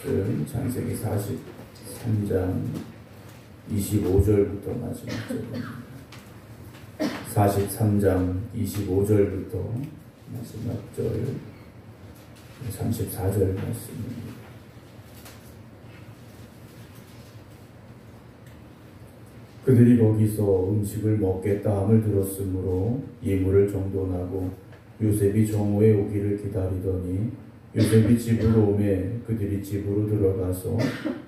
창세기 43장 25절부터 마지막 절입니다. 43장 25절부터 마지막 절 34절 말씀입니다. 그들이 거기서 음식을 먹겠다 함을 들었으므로 예물을 정돈하고 요셉이 정오에 오기를 기다리더니 요셉이 집으로 오매 그들이 집으로 들어가서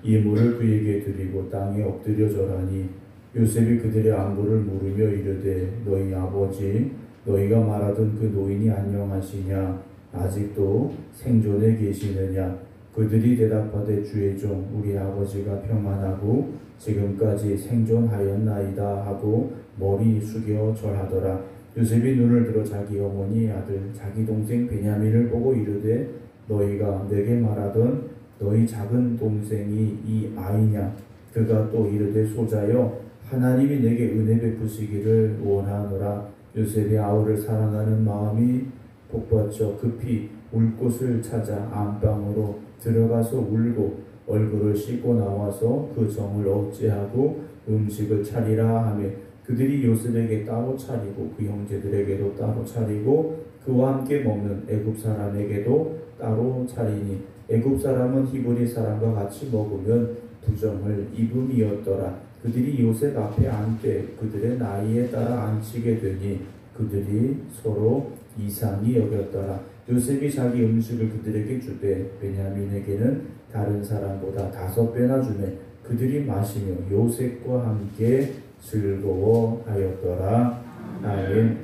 예물을 그에게 드리고 땅에 엎드려 절하니 요셉이 그들의 안부를 물으며 이르되 너희 아버지 너희가 말하던 그 노인이 안녕하시냐 아직도 생존해 계시느냐 그들이 대답하되 주의 종 우리 아버지가 평안하고 지금까지 생존하였나이다 하고 머리 숙여 절하더라. 요셉이 눈을 들어 자기 어머니 아들 자기 동생 베냐민을 보고 이르되 너희가 내게 말하던 너희 작은 동생이 이 아이냐 그가 또 이르되 소자여 하나님이 내게 은혜 베푸시기를 원하노라. 요셉이 아우를 사랑하는 마음이 복받쳐 급히 울 곳을 찾아 안방으로 들어가서 울고 얼굴을 씻고 나와서 그 정을 어찌하고 음식을 차리라 하며 그들이 요셉에게 따로 차리고 그 형제들에게도 따로 차리고 그와 함께 먹는 애굽 사람에게도 따로 차리니 애굽 사람은 히브리 사람과 같이 먹으면 부정을 입음이었더라. 그들이 요셉 앞에 앉되 그들의 나이에 따라 앉히게 되니 그들이 서로 이상히 여겼더라. 요셉이 자기 음식을 그들에게 주되 베냐민에게는 다른 사람보다 5배나 주매 그들이 마시며 요셉과 함께 즐거워하였더라. 아멘.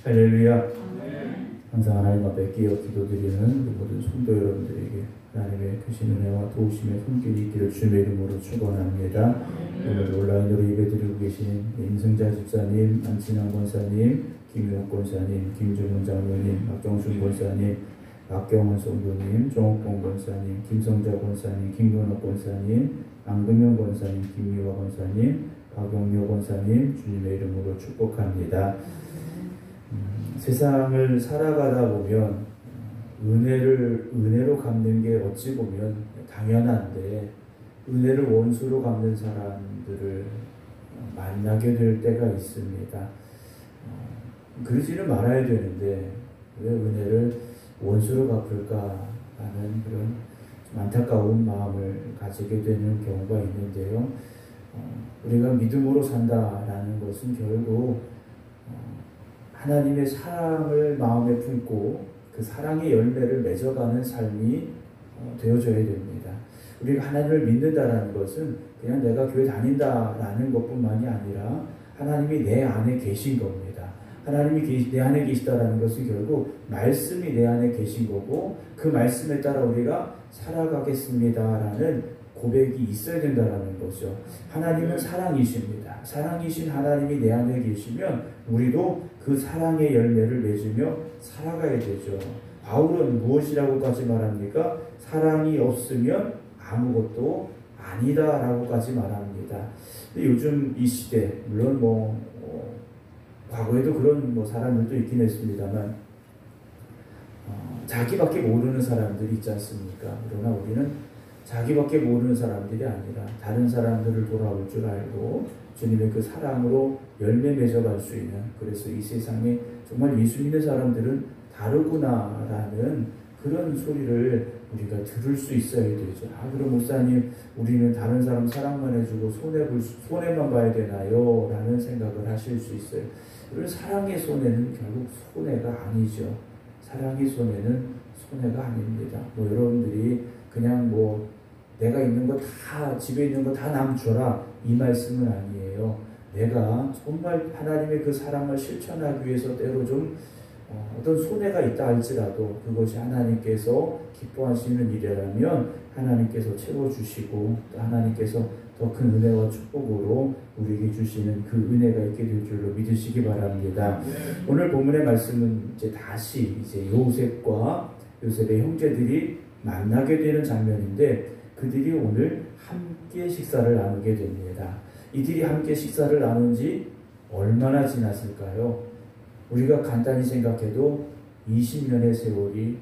할렐루야. 항상 하나님 앞에 끼어 기도드리는 모든 성도 여러분들에게 하나님의 크신 은혜와 도우심의 손길이 있기를 주님의 이름으로 축원합니다. 오늘 온라인으로 예배드리고 계신 임승자 집사님, 안진환 권사님, 김유옥 권사님, 김종훈 장로님, 박경순 권사님, 박경원 성도님, 정옥봉 권사님, 김성자 권사님, 김건옥 권사님, 안금영 권사님, 김미화 권사님, 박영묘 권사님 주님의 이름으로 축복합니다. 세상을 살아가다 보면 은혜로 갚는 게 어찌 보면 당연한데 은혜를 원수로 갚는 사람들을 만나게 될 때가 있습니다. 그러지는 말아야 되는데 왜 은혜를 원수로 갚을까라는 그런 좀 안타까운 마음을 가지게 되는 경우가 있는데요. 우리가 믿음으로 산다라는 것은 결국 하나님의 사랑을 마음에 품고 그 사랑의 열매를 맺어가는 삶이 되어져야 됩니다. 우리가 하나님을 믿는다라는 것은 그냥 내가 교회 다닌다라는 것뿐만이 아니라 하나님이 내 안에 계신 겁니다. 하나님이 내 안에 계시다라는 것은 결국 말씀이 내 안에 계신 거고 그 말씀에 따라 우리가 살아가겠습니다라는 고백이 있어야 된다라는 거죠. 하나님은 사랑이십니다. 사랑이신 하나님이 내 안에 계시면 우리도 그 사랑의 열매를 맺으며 살아가야 되죠. 바울은 무엇이라고까지 말합니까? 사랑이 없으면 아무것도 아니다라고까지 말합니다. 근데 요즘 이 시대 물론 과거에도 그런 사람들도 있긴 했습니다만 자기밖에 모르는 사람들이 있지 않습니까? 그러나 우리는 자기밖에 모르는 사람들이 아니라 다른 사람들을 돌아올 줄 알고 주님의 그 사랑으로 열매 맺어갈 수 있는 그래서 이 세상에 정말 예수 믿는 사람들은 다르구나라는 그런 소리를 우리가 들을 수 있어야 되죠. 그럼 목사님 우리는 다른 사람 사랑만 해주고 손해만 봐야 되나요? 라는 생각을 하실 수 있어요. 그리고 사랑의 손해는 결국 손해가 아니죠. 사랑의 손해는 손해가 아닙니다. 여러분들이 그냥 내가 있는 거 다 집에 있는 거 다 남 줘라 이 말씀은 아니에요. 내가 정말 하나님의 그 사랑을 실천하기 위해서 때로 좀 어떤 손해가 있다 할지라도 그것이 하나님께서 기뻐하시는 일이라면 하나님께서 채워주시고 또 하나님께서 더 큰 은혜와 축복으로 우리에게 주시는 그 은혜가 있게 될 줄로 믿으시기 바랍니다. 오늘 본문의 말씀은 다시 요셉과 요셉의 형제들이 만나게 되는 장면인데 그들이 오늘 함께 식사를 나누게 됩니다. 이들이 함께 식사를 나눈 지 얼마나 지났을까요? 우리가 간단히 생각해도 20년의 세월이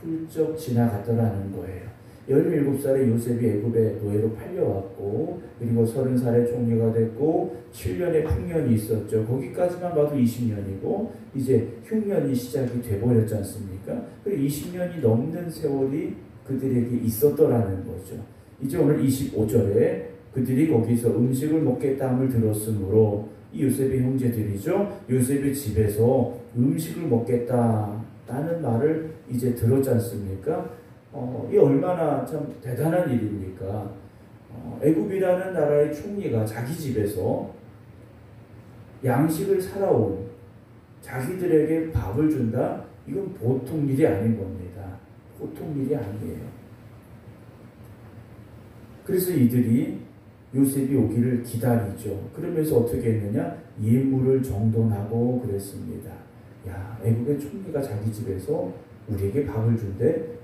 훌쩍 지나갔더라는 거예요. 17살에 요셉이 애굽에 노예로 팔려왔고, 그리고 30살에 총리가 됐고 7년의 풍년이 있었죠. 거기까지만 봐도 20년이고 이제 흉년이 시작이 돼버렸지 않습니까? 그 20년이 넘는 세월이 그들에게 있었더라는 거죠. 이제 오늘 25절에 그들이 거기서 음식을 먹겠다 함을 들었으므로, 이 요셉의 형제들이죠. 요셉의 집에서 음식을 먹겠다라는 말을 이제 들었지 않습니까? 이 얼마나 참 대단한 일입니까? 애굽이라는 나라의 총리가 자기 집에서 양식을 살아온 자기들에게 밥을 준다? 이건 보통 일이 아닌 겁니다. 보통 일이 아니에요. 그래서 이들이 요셉이 오기를 기다리죠. 그러면서 어떻게 했느냐? 예물을 정돈하고 그랬습니다. 야, 애국의 총리가 자기 집에서 우리에게 밥을 준대?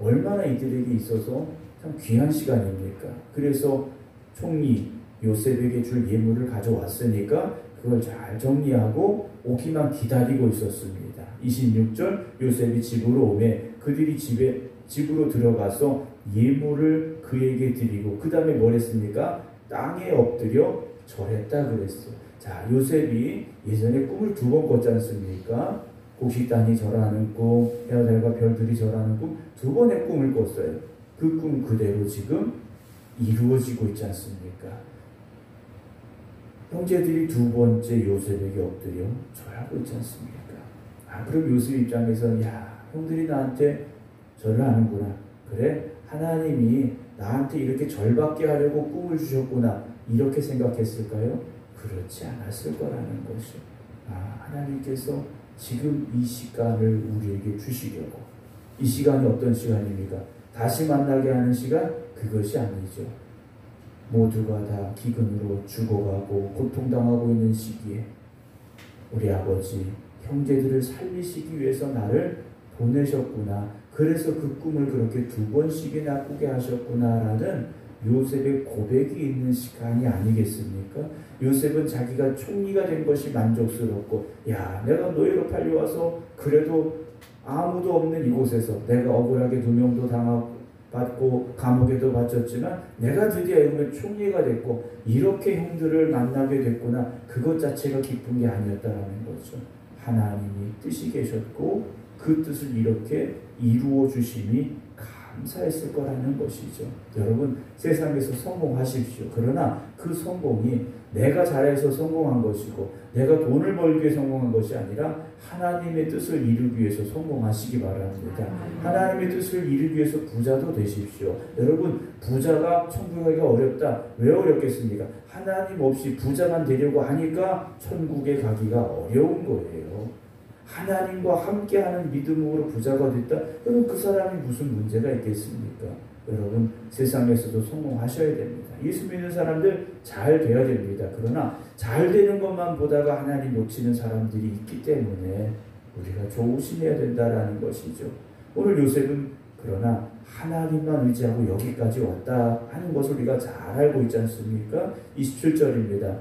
얼마나 이들에게 있어서 참 귀한 시간입니까? 그래서 총리 요셉에게 줄 예물을 가져왔으니까 그걸 잘 정리하고 오기만 기다리고 있었습니다. 26절, 요셉이 집으로 오매 그들이 집으로 들어가서 예물을 그에게 드리고, 그 다음에 뭘 했습니까? 땅에 엎드려 절했다 그랬어요. 자, 요셉이 예전에 꿈을 2번 꿨지 않습니까? 곡식단이 절하는 꿈, 해와달과 별들이 절하는 꿈, 2번의 꿈을 꿨어요. 그 꿈 그대로 지금 이루어지고 있지 않습니까? 형제들이 2번째 요셉에게 엎드려 절하고 있지 않습니까? 그럼 요셉 입장에서, 야, 형들이 나한테 절을 하는구나. 그래, 하나님이 나한테 이렇게 절받게 하려고 꿈을 주셨구나. 이렇게 생각했을까요? 그렇지 않았을 거라는 것이요. 하나님께서 지금 이 시간을 우리에게 주시려고. 이 시간이 어떤 시간입니까? 다시 만나게 하는 시간? 그것이 아니죠. 모두가 다 기근으로 죽어가고 고통당하고 있는 시기에 우리 아버지, 형제들을 살리시기 위해서 나를 보내셨구나. 그래서 그 꿈을 그렇게 2번씩이나 꾸게 하셨구나라는 요셉의 고백이 있는 시간이 아니겠습니까? 요셉은 자기가 총리가 된 것이 만족스럽고, 야, 내가 노예로 팔려와서 그래도 아무도 없는 이곳에서 내가 억울하게 누명도 받고 감옥에도 바쳤지만 내가 드디어 애굽의 총리가 됐고 이렇게 형들을 만나게 됐구나. 그것 자체가 기쁜 게 아니었다라는 거죠. 하나님이 뜻이 계셨고 그 뜻을 이렇게 이루어 주심이 감사했을 거라는 것이죠. 여러분, 세상에서 성공하십시오. 그러나 그 성공이 내가 잘해서 성공한 것이고 내가 돈을 벌기 위해 성공한 것이 아니라 하나님의 뜻을 이루기 위해서 성공하시기 바랍니다. 하나님의 뜻을 이루기 위해서 부자도 되십시오. 여러분, 부자가 천국에 가기가 어렵다. 왜 어렵겠습니까? 하나님 없이 부자만 되려고 하니까 천국에 가기가 어려운 거예요. 하나님과 함께하는 믿음으로 부자가 됐다? 여러분, 그 사람이 무슨 문제가 있겠습니까? 여러분, 세상에서도 성공하셔야 됩니다. 예수 믿는 사람들 잘 돼야 됩니다. 그러나 잘 되는 것만 보다가 하나님 놓치는 사람들이 있기 때문에 우리가 조심해야 된다라는 것이죠. 오늘 요셉은 그러나 하나님만 의지하고 여기까지 왔다 하는 것을 우리가 잘 알고 있지 않습니까? 27절입니다.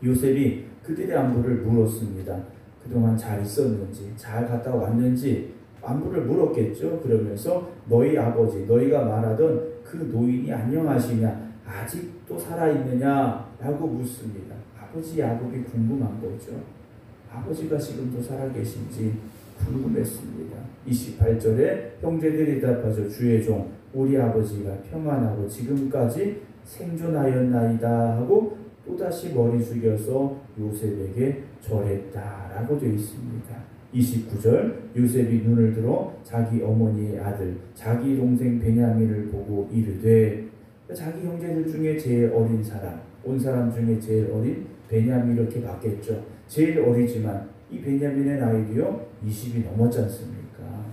요셉이 그들의 안부를 물었습니다. 그동안 잘 있었는지, 잘 갔다 왔는지 안부를 물었겠죠. 그러면서 너희 아버지, 너희가 말하던 그 노인이 안녕하시냐, 아직도 살아있느냐 라고 묻습니다. 아버지 야곱이 궁금한 거죠. 아버지가 지금도 살아계신지 궁금했습니다. 28절에 형제들이 대답하죠. 주의 종 우리 아버지가 평안하고 지금까지 생존하였나이다 하고 또다시 머리 숙여서 요셉에게 절했다라고 되어 있습니다. 29절 요셉이 눈을 들어 자기 어머니의 아들 자기 동생 베냐민을 보고 이르되, 자기 형제들 중에 제일 어린 사람, 온 사람 중에 제일 어린 베냐민 이렇게 봤겠죠. 제일 어리지만 이 베냐민의 나이도요 20이 넘었지 않습니까?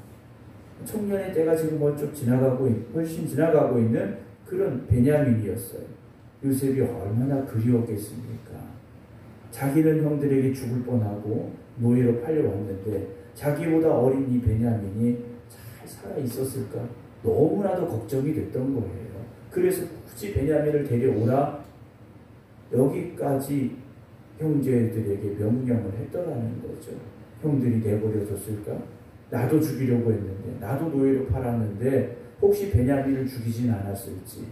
청년의 때가 지금 훨씬 지나가고 있는 그런 베냐민이었어요. 요셉이 얼마나 그리웠겠습니까? 자기는 형들에게 죽을 뻔하고 노예로 팔려왔는데 자기보다 어린 이 베냐민이 잘 살아 있었을까? 너무나도 걱정이 됐던 거예요. 그래서 굳이 베냐민을 데려오라 여기까지 형제들에게 명령을 했더라는 거죠. 형들이 내버려뒀을까? 나도 죽이려고 했는데, 나도 노예로 팔았는데 혹시 베냐민을 죽이진 않았을지,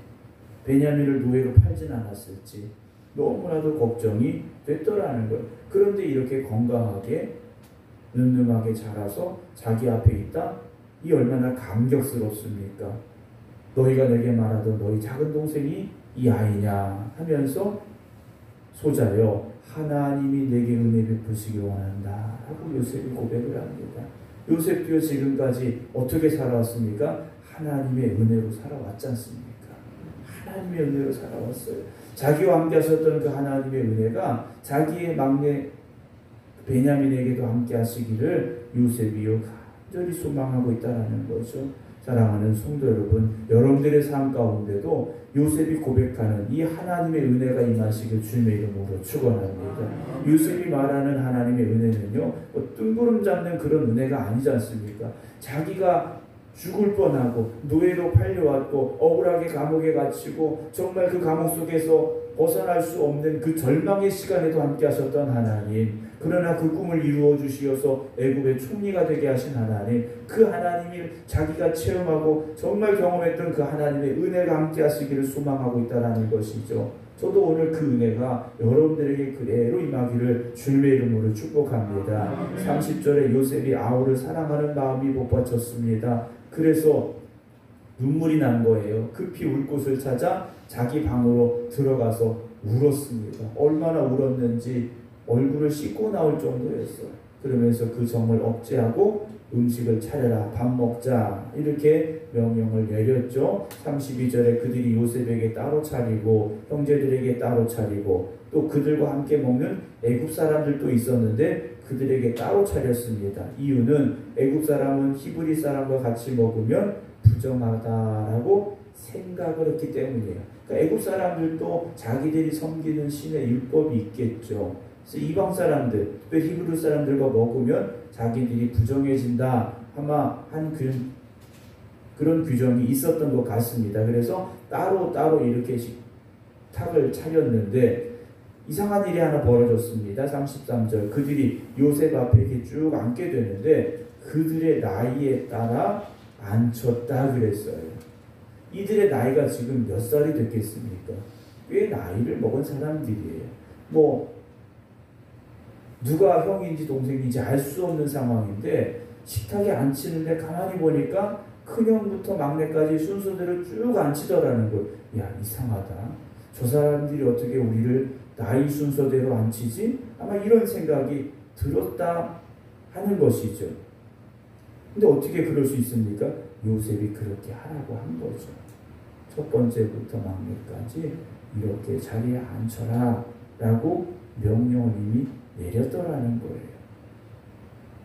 베냐민을 노예로 팔진 않았을지 너무나도 걱정이 됐더라는 거예요. 그런데 이렇게 건강하게 늠름하게 자라서 자기 앞에 있다? 이 얼마나 감격스럽습니까? 너희가 내게 말하던 너희 작은 동생이 이 아이냐 하면서 소자여 하나님이 내게 은혜 베푸시기 원한다 하고 요셉이 고백을 합니다. 요셉도 지금까지 어떻게 살아왔습니까? 하나님의 은혜로 살아왔지 않습니까? 하나님의 은혜로 살아왔어요. 자기와 함께 하셨던 그 하나님의 은혜가 자기의 막내 베냐민에게도 함께 하시기를 요셉이 간절히 소망하고 있다는 거죠. 사랑하는 성도 여러분, 여러분들의 삶 가운데도 요셉이 고백하는 이 하나님의 은혜가 임하시길 주님의 이름으로 축원합니다. 요셉이 말하는 하나님의 은혜는요, 뜬구름 잡는 그런 은혜가 아니지 않습니까? 자기가 죽을 뻔하고 노예로 팔려왔고 억울하게 감옥에 갇히고 정말 그 감옥 속에서 벗어날 수 없는 그 절망의 시간에도 함께 하셨던 하나님, 그러나 그 꿈을 이루어 주시어서 애굽의 총리가 되게 하신 하나님, 그 하나님을 자기가 체험하고 정말 경험했던 그 하나님의 은혜가 함께 하시기를 소망하고 있다는 것이죠. 저도 오늘 그 은혜가 여러분들에게 그대로 임하기를 주님의 이름으로 축복합니다. 30절에 요셉이 아우를 사랑하는 마음이 복받쳤습니다. 그래서 눈물이 난 거예요. 급히 울 곳을 찾아 자기 방으로 들어가서 울었습니다. 얼마나 울었는지 얼굴을 씻고 나올 정도였어요. 그러면서 그 정을 억제하고 음식을 차려라, 밥 먹자 이렇게 명령을 내렸죠. 32절에 그들이 요셉에게 따로 차리고 형제들에게 따로 차리고 또 그들과 함께 먹는 애굽 사람들도 있었는데 그들에게 따로 차렸습니다. 이유는 애굽 사람은 히브리 사람과 같이 먹으면 부정하다라고 생각을 했기 때문이에요. 그러니까 애굽 사람들도 자기들이 섬기는 신의 율법이 있겠죠. 그래서 이방 사람들, 또 히브리 사람들과 먹으면 자기들이 부정해진다 아마 한 그런 규정이 있었던 것 같습니다. 그래서 따로 이렇게 식탁을 차렸는데 이상한 일이 하나 벌어졌습니다. 33절 그들이 요셉 앞에 이렇게 쭉 앉게 되는데 그들의 나이에 따라 앉혔다 그랬어요. 이들의 나이가 지금 몇 살이 됐겠습니까? 꽤 나이를 먹은 사람들이에요. 누가 형인지 동생인지 알 수 없는 상황인데 식탁에 앉히는데 가만히 보니까 큰형부터 막내까지 순서대로 쭉 앉히더라는 거예요. 야, 이상하다. 저 사람들이 어떻게 우리를 나이 순서대로 앉히지? 아마 이런 생각이 들었다 하는 것이죠. 근데 어떻게 그럴 수 있습니까? 요셉이 그렇게 하라고 한 거죠. 첫 번째부터 막내까지 이렇게 자리에 앉혀라 라고 명령을 이미 내렸더라는 거예요.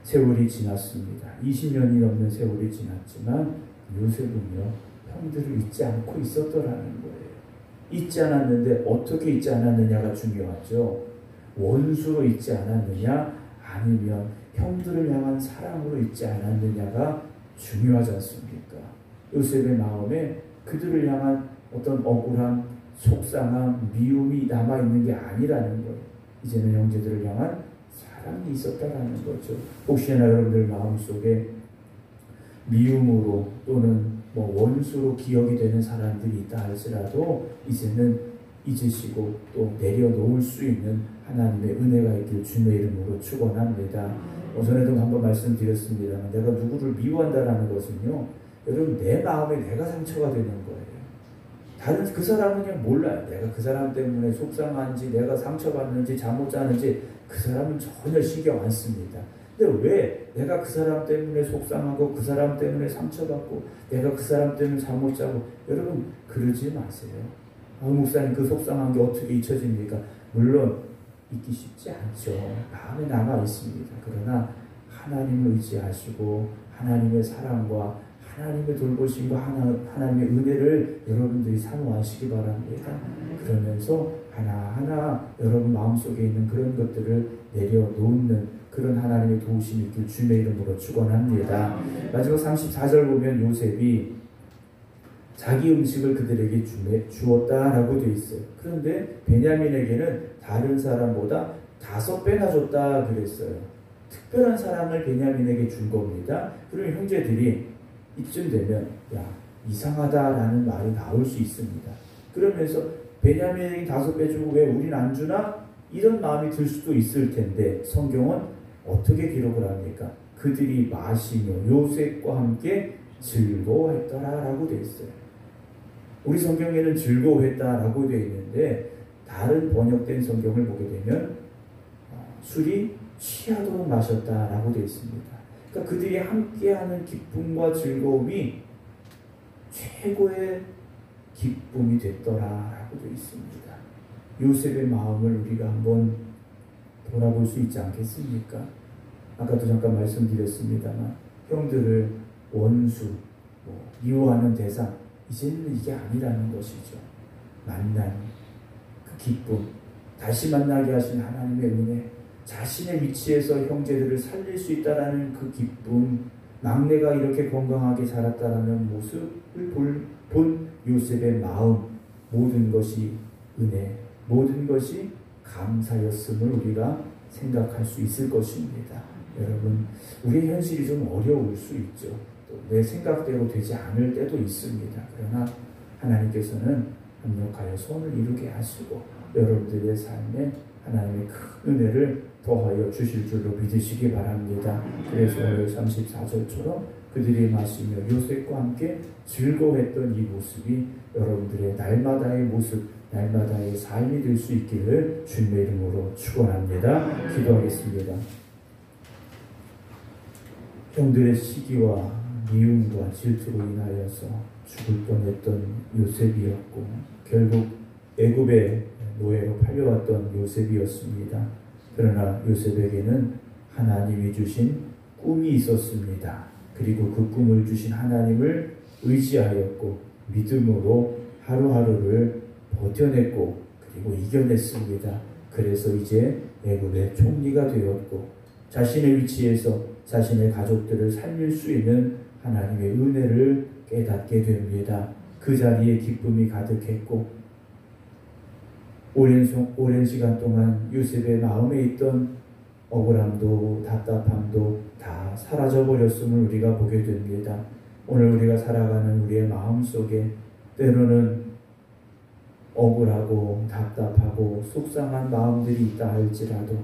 세월이 지났습니다. 20년이 넘는 세월이 지났지만 요셉은요, 형들을 잊지 않고 있었더라는 거예요. 잊지 않았는데 어떻게 잊지 않았느냐가 중요하죠. 원수로 잊지 않았느냐 아니면 형들을 향한 사랑으로 잊지 않았느냐가 중요하지 않습니까? 요셉의 마음에 그들을 향한 어떤 억울함, 속상함, 미움이 남아있는 게 아니라는 거예요. 이제는 형제들을 향한 사랑이 있었다라는 거죠. 혹시나 여러분들 마음속에 미움으로 또는 원수로 기억이 되는 사람들이 있다 할지라도 이제는 잊으시고 또 내려놓을 수 있는 하나님의 은혜가 있길 주님의 이름으로 축원합니다. 전에도 한번 말씀드렸습니다만 내가 누구를 미워한다라는 것은요, 여러분 내 마음에 내가 상처가 되는 거예요. 다른 그 사람은 그냥 몰라요. 내가 그 사람 때문에 속상한지 내가 상처받는지 잠 못 자는지 그 사람은 전혀 신경 안 씁니다. 근데 왜 내가 그 사람 때문에 속상하고 그 사람 때문에 상처받고 내가 그 사람 때문에 잠 못 자고, 여러분 그러지 마세요. 목사님 그 속상한 게 어떻게 잊혀집니까? 물론 잊기 쉽지 않죠. 마음에 남아 있습니다. 그러나 하나님을 의지하시고 하나님의 사랑과 하나님의 돌보심과 하나님의 은혜를 여러분들이 사모하시기 바랍니다. 그러면서 하나하나 여러분 마음속에 있는 그런 것들을 내려놓는 그런 하나님의 도우심이 있길 주님의 이름으로 축원합니다. 마지막 34절 보면 요셉이 자기 음식을 그들에게 주었다라고 되어 있어요. 그런데 베냐민에게는 다른 사람보다 5배나 줬다 그랬어요. 특별한 사랑을 베냐민에게 준 겁니다. 그러면 형제들이 이쯤 되면 야, 이상하다라는 말이 나올 수 있습니다. 그러면서 베냐민에게 5배 주고 왜 우린 안 주나? 이런 마음이 들 수도 있을 텐데 성경은 어떻게 기록을 합니까? 그들이 마시며 요셉과 함께 즐거워했더라라고 되어 있어요. 우리 성경에는 즐거워했다라고 되어 있는데 다른 번역된 성경을 보게 되면 술이 취하도록 마셨다라고 되어 있습니다. 그러니까 그들이 함께하는 기쁨과 즐거움이 최고의 기쁨이 됐더라라고 되어 있습니다. 요셉의 마음을 우리가 한번 돌아볼 수 있지 않겠습니까? 아까도 잠깐 말씀드렸습니다만 형들을 원수, 미워하는 대상, 이제는 이게 아니라는 것이죠. 만남, 그 기쁨, 다시 만나게 하신 하나님의 은혜, 자신의 위치에서 형제들을 살릴 수 있다라는 그 기쁨, 막내가 이렇게 건강하게 자랐다라는 모습을 본 요셉의 마음, 모든 것이 은혜, 모든 것이 감사였음을 우리가 생각할 수 있을 것입니다. 여러분, 우리의 현실이 좀 어려울 수 있죠. 또 내 생각대로 되지 않을 때도 있습니다. 그러나 하나님께서는 협력하여 손을 이루게 하시고 여러분들의 삶에 하나님의 큰 은혜를 더하여 주실 줄로 믿으시기 바랍니다. 그래서 오늘 34절처럼 그들이 마시며 요셉과 함께 즐거워했던 이 모습이 여러분들의 날마다의 모습, 날마다의 삶이 될 수 있기를 주님의 이름으로 축원합니다. 기도하겠습니다. 형들의 시기와 미움과 질투로 인하여서 죽을 뻔했던 요셉이었고 결국 애굽의 노예로 팔려왔던 요셉이었습니다. 그러나 요셉에게는 하나님이 주신 꿈이 있었습니다. 그리고 그 꿈을 주신 하나님을 의지하였고 믿음으로 하루하루를 버텨냈고 그리고 이겨냈습니다. 그래서 이제 애굽의 총리가 되었고 자신의 위치에서 자신의 가족들을 살릴 수 있는 하나님의 은혜를 깨닫게 됩니다. 그 자리에 기쁨이 가득했고 오랜 시간 동안 요셉의 마음에 있던 억울함도 답답함도 다 사라져버렸음을 우리가 보게 됩니다. 오늘 우리가 살아가는 우리의 마음속에 때로는 억울하고 답답하고 속상한 마음들이 있다 할지라도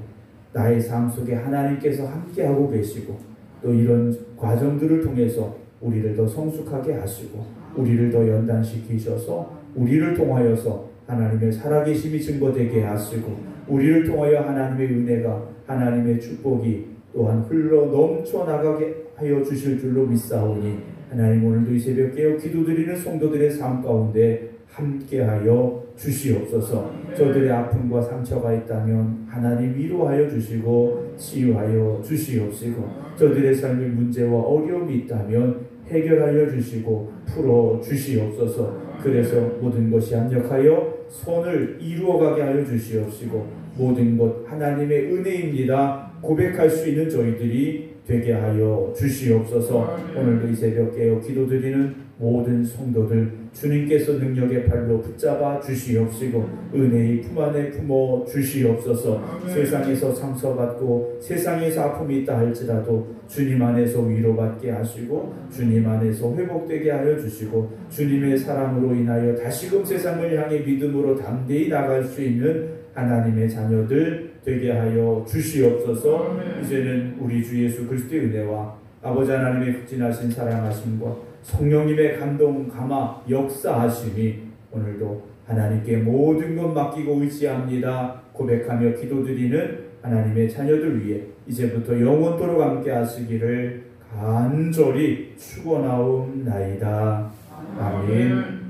나의 삶 속에 하나님께서 함께하고 계시고 또 이런 과정들을 통해서 우리를 더 성숙하게 하시고 우리를 더 연단시키셔서 우리를 통하여서 하나님의 살아계심이 증거되게 하시고 우리를 통하여 하나님의 은혜가 하나님의 축복이 또한 흘러 넘쳐나가게 하여 주실 줄로 믿사오니 하나님 오늘도 이 새벽 깨어 기도드리는 성도들의 삶 가운데 함께하여 주시옵소서. 저들의 아픔과 상처가 있다면 하나님 위로하여 주시고 치유하여 주시옵시고 저들의 삶의 문제와 어려움이 있다면 해결하여 주시고 풀어 주시옵소서. 그래서 모든 것이 합력하여 선을 이루어가게 하여 주시옵시고 모든 것 하나님의 은혜입니다 고백할 수 있는 저희들이 되게 하여 주시옵소서. 오늘도 이 새벽 깨어 기도드리는 모든 성도들 주님께서 능력의 발로 붙잡아 주시옵시고 은혜의 품 안에 품어 주시옵소서. 세상에서 상처받고 세상에서 아픔이 있다 할지라도 주님 안에서 위로받게 하시고 주님 안에서 회복되게 하여 주시고 주님의 사랑으로 인하여 다시금 세상을 향해 믿음으로 담대히 나갈 수 있는 하나님의 자녀들 되게 하여 주시옵소서. 이제는 우리 주 예수 그리스도의 은혜와 아버지 하나님의 극진하신 사랑하심과 성령님의 감동 감화 역사하심이 오늘도 하나님께 모든 것 맡기고 의지합니다 고백하며 기도드리는 하나님의 자녀들 위해 이제부터 영원토록 함께 하시기를 간절히 축원하옵나이다. 아멘.